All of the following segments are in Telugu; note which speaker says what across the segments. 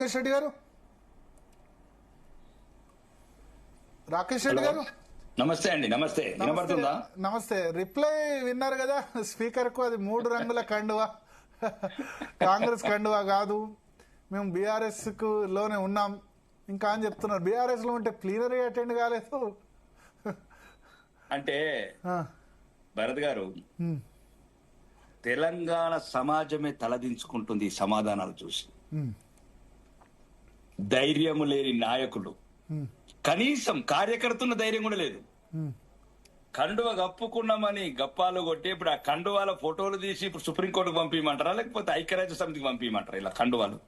Speaker 1: రాకేష్ రెడ్డి గారు
Speaker 2: నమస్తే అండి. నమస్తే. వినపడుతుందా?
Speaker 1: నమస్తే. రిప్లై విన్నారు కదా స్పీకర్ కు. అది 3 రంగుల కండువా, కాంగ్రెస్ కండువా కాదు, మేము బీఆర్ఎస్ కు లోనే ఉన్నాం ఇంకా అని చెప్తున్నారు. బీఆర్ఎస్ లో ఉంటే ప్లీనరీ అటెండ్ కాలేదు
Speaker 2: అంటే భరత్ గారు, తెలంగాణ సమాజమే తలదించుకుంటుంది ఈ సమాధానాలు చూసి. ధైర్యము లేని నాయకులు, కనీసం కార్యకర్తల ధైర్యం కూడా లేదు. కండువ కప్పుకున్నామని గప్పాలు కొట్టి ఇప్పుడు ఆ కండువాల ఫోటోలు తీసి ఇప్పుడు సుప్రీంకోర్టుకు పంపించమంటారా, లేకపోతే ఐక్యరాజ్య సమితికి పంపించమంటారా? ఇలా కండువాలు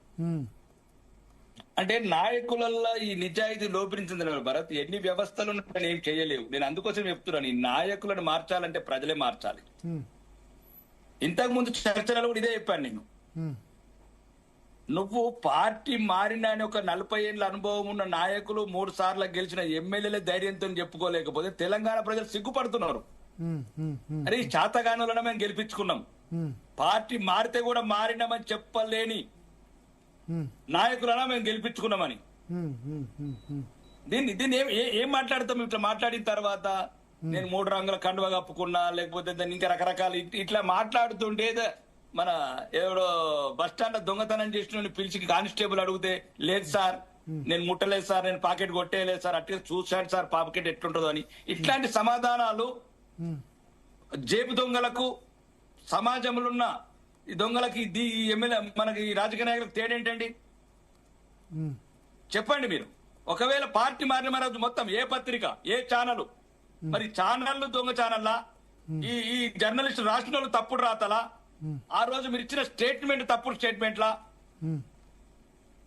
Speaker 2: అంటే నాయకులలో ఈ నిజాయితీ లోపించింది భరత్. ఎన్ని వ్యవస్థలు ఉన్నాయని ఏం చేయలేవు. నేను అందుకోసం చెప్తున్నాను, ఈ నాయకులను మార్చాలంటే ప్రజలే మార్చాలి. ఇంతకు ముందు చర్చలలో కూడా ఇదే చెప్పాను నేను. నువ్వు పార్టీ మారిన అని ఒక 40 ఏళ్ల అనుభవం ఉన్న నాయకులు 3 సార్లు గెలిచిన ఎమ్మెల్యేలే ధైర్యంతో చెప్పుకోలేకపోతే తెలంగాణ ప్రజలు సిగ్గుపడుతున్నారు. అరే ఈ చాతగానులను మేము గెలిపించుకున్నాం, పార్టీ మారితే కూడా మారినామని చెప్పలేని నాయకులనా మేము గెలిపించుకున్నామని. దీన్ని ఏం మాట్లాడతాం? ఇట్లా మాట్లాడిన తర్వాత నేను 3 రంగుల కండువ కప్పుకున్నా, లేకపోతే దాన్ని ఇంకా రకరకాల ఇట్లా మాట్లాడుతుంటే మన ఎవడో బస్టాండ్ దొంగతనం చేసిన పిలిచి కానిస్టేబుల్ అడిగితే, లేదు సార్ నేను ముట్టలేదు సార్, నేను పాకెట్ కొట్టేయలేదు సార్, అట్లా చూశాడు సార్ పాకెట్ ఎట్లుంటుందో అని. ఇట్లాంటి సమాధానాలు జేబు దొంగలకు, సమాజంలో ఉన్న ఈ దొంగలకి, ఈ ఎమ్మెల్యే మనకి రాజకీయ నాయకులకు తేడేంటండి చెప్పండి మీరు? ఒకవేళ పార్టీ మారిన మరి మొత్తం ఏ పత్రిక, ఏ ఛానల్, మరి ఛానళ్ళు దొంగ ఛానల్లా, ఈ జర్నలిస్ట్ రాసిన వాళ్ళు తప్పుడు రాతలా, ఆ రోజు మీరు ఇచ్చిన స్టేట్మెంట్ తప్పుడు స్టేట్మెంట్లా?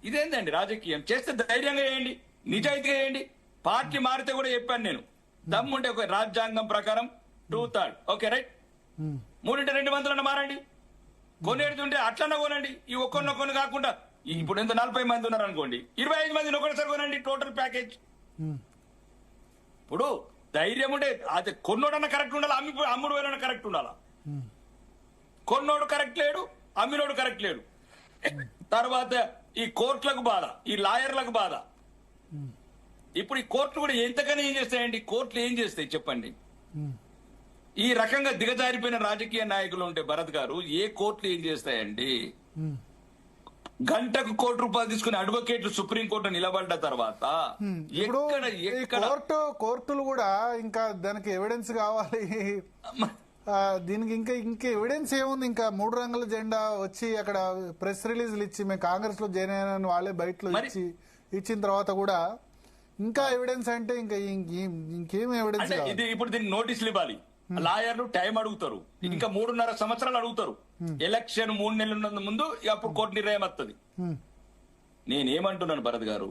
Speaker 2: ఇదేందండి రాజకీయం? చేస్తే ధైర్యంగా చేయండి, నిజాయితీగా చేయండి. పార్టీ మారితే కూడా చెప్పాను నేను, దమ్ముంటే ఒక రాజ్యాంగం ప్రకారం 2/3 ఓకే రైట్, 3/2 మారండి. కొనేడుతుంటే అట్లన్నా కొనండి. ఈ ఒక్కొన్ని కాకుండా ఇప్పుడు ఎంత 40 మంది ఉన్నారు అనుకోండి, 25 మందిని ఒకటిసారి కొనండి, టోటల్ ప్యాకేజ్. ఇప్పుడు ధైర్యం ఉంటే అది కొన్నోడన్నా కరెక్ట్ ఉండాలి, అమ్ముడు పోయినా కరెక్ట్ ఉండాలా? కొన్నోడు కరెక్ట్ లేడు, అమ్మినోడు కరెక్ట్ లేడు. తర్వాత ఈ కోర్టులకు బాధ, ఈ లాయర్లకు బాధ. ఇప్పుడు ఈ కోర్టులు కూడా ఎంతకని ఏం చేస్తాయండి? కోర్టులు ఏం చేస్తాయి చెప్పండి? ఈ రకంగా దిగజారిపోయిన రాజకీయ నాయకులు ఉంటే భరత్ గారు, ఏ కోర్టులు ఏం చేస్తాయండి? గంటకు ₹1 తీసుకుని అడ్వకేట్లు సుప్రీంకోర్టు నిలబడ్డ తర్వాత
Speaker 1: కోర్టులు కూడా ఇంకా దానికి ఎవిడెన్స్ కావాలి. దీనికి ఇంకా ఎవిడెన్స్ ఏముంది? ఇంకా 3 రంగుల జెండా వచ్చి అక్కడ ప్రెస్ రిలీజ్లు ఇచ్చి మేము కాంగ్రెస్ లో జాయిన్ అయిన వాళ్ళే బయటలో ఇచ్చిన తర్వాత కూడా ఇంకా ఎవిడెన్స్ అంటే ఇంకా ఇంకేం ఎవిడెన్స్?
Speaker 2: ఇది ఇప్పుడు దీనికి నోటీసులు ఇవ్వాలి, లాయర్లు టైం అడుగుతారు, ఇంకా 3.5 సంవత్సరాలు అడుగుతారు. ఎలక్షన్ 3 నెలల ముందు అప్పుడు కోర్టు నిర్ణయం వస్తుంది. నేనేమంటున్నాను భరత్ గారు,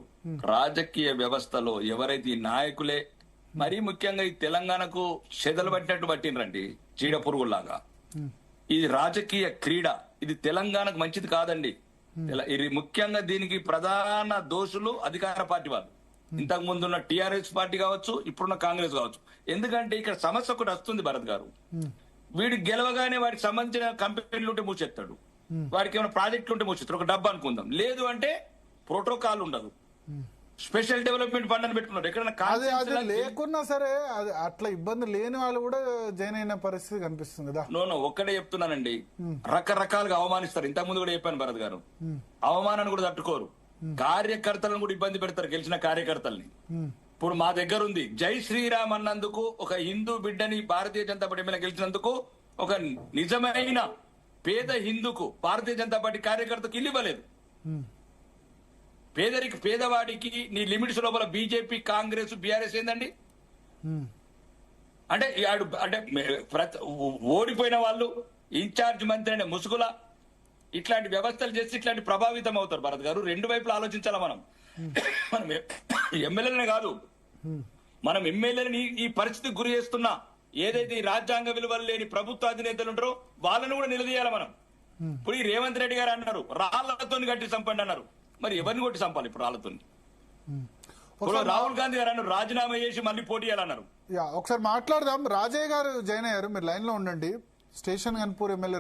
Speaker 2: రాజకీయ వ్యవస్థలో ఎవరైతే ఈ నాయకులే, మరీ ముఖ్యంగా ఈ తెలంగాణకు చెదలు పట్టినట్టు పట్టినరండి, చీడ పురుగులాగా. ఇది రాజకీయ క్రీడ, ఇది తెలంగాణకు మంచిది కాదండి. ఇది ముఖ్యంగా దీనికి ప్రధాన దోషులు అధికార పార్టీ వాళ్ళు. ఇంతకు ముందున్న టిఆర్ఎస్ పార్టీ కావచ్చు, ఇప్పుడున్న కాంగ్రెస్ కావచ్చు. ఎందుకంటే ఇక్కడ సమస్య ఒకటి వస్తుంది భరత్ గారు, వీడు గెలవగానే వాడికి సంబంధించిన కంపెనీలు ఉంటే మూసేస్తాడు, వాడికి ఏమైనా ప్రాజెక్టులు ఉంటే మూసేస్తాడు, ఒక డబ్బు అనుకుందాం. లేదు అంటే ప్రోటోకాల్ ఉండదు, స్పెషల్ డెవలప్మెంట్ ఫండ్ అని పెట్టుకున్నారు. ఎక్కడైనా
Speaker 1: లేకున్నా సరే అట్లా ఇబ్బంది లేని వాళ్ళు కూడా జాయిన్ అయిన పరిస్థితి కనిపిస్తుంది కదా.
Speaker 2: ఒక్కడే చెప్తున్నానండి, రకరకాలుగా అవమానిస్తారు. ఇంతకు ముందు కూడా చెప్పాను భరత్ గారు, అవమానాన్ని కూడా తట్టుకోరు, కార్యకర్తలను కూడా ఇబ్బంది పెడతారు, గెలిచిన కార్యకర్తల్ని. ఇప్పుడు మా దగ్గర ఉంది, జై శ్రీరామ్ అన్నందుకు ఒక హిందూ బిడ్డని భారతీయ జనతా పార్టీ ఎమ్మెల్యే గెలిచినందుకు ఒక నిజమైన పేద హిందూకు భారతీయ జనతా పార్టీ కార్యకర్తకు ఇల్లు ఇవ్వలేదు. పేదవాడికి నీ లిమిట్స్ లోపల బీజేపీ, కాంగ్రెస్, బీఆర్ఎస్ ఏందండి? అంటే ఓడిపోయిన వాళ్ళు ఇన్ఛార్జ్ మంత్రి అనే ముసుగుల ఇట్లాంటి వ్యవస్థలు చేసి ఇట్లాంటి ప్రభావితం అవుతారు భరత్ గారు. 2 వైపులు ఆలోచించాలా మనం. మనం ఎమ్మెల్యేలనే కాదు, మనం ఎమ్మెల్యేలని ఈ పరిస్థితికి గురి చేస్తున్నా ఏదైతే ఈ రాజ్యాంగ విలువలు లేని ప్రభుత్వ అధినేతలు ఉంటారో వాళ్ళని కూడా నిలదీయాలి మనం. ఇప్పుడు ఈ రేవంత్ రెడ్డి గారు అన్నారు రాళ్లతో కట్టి చంపండి అన్నారు, మరి ఎవరిని కొట్టి చంపాలి ఇప్పుడు రాళ్లతో? రాహుల్ గాంధీ గారు అన్నారు రాజీనామా చేసి మళ్ళీ పోటీ చేయాలన్నారు.
Speaker 1: ఒకసారి మాట్లాడదాం. రాజయ్య గారు జాయిన్ అయ్యారు, మీరు లైన్ లో ఉండండి. Station Ghanpur MLA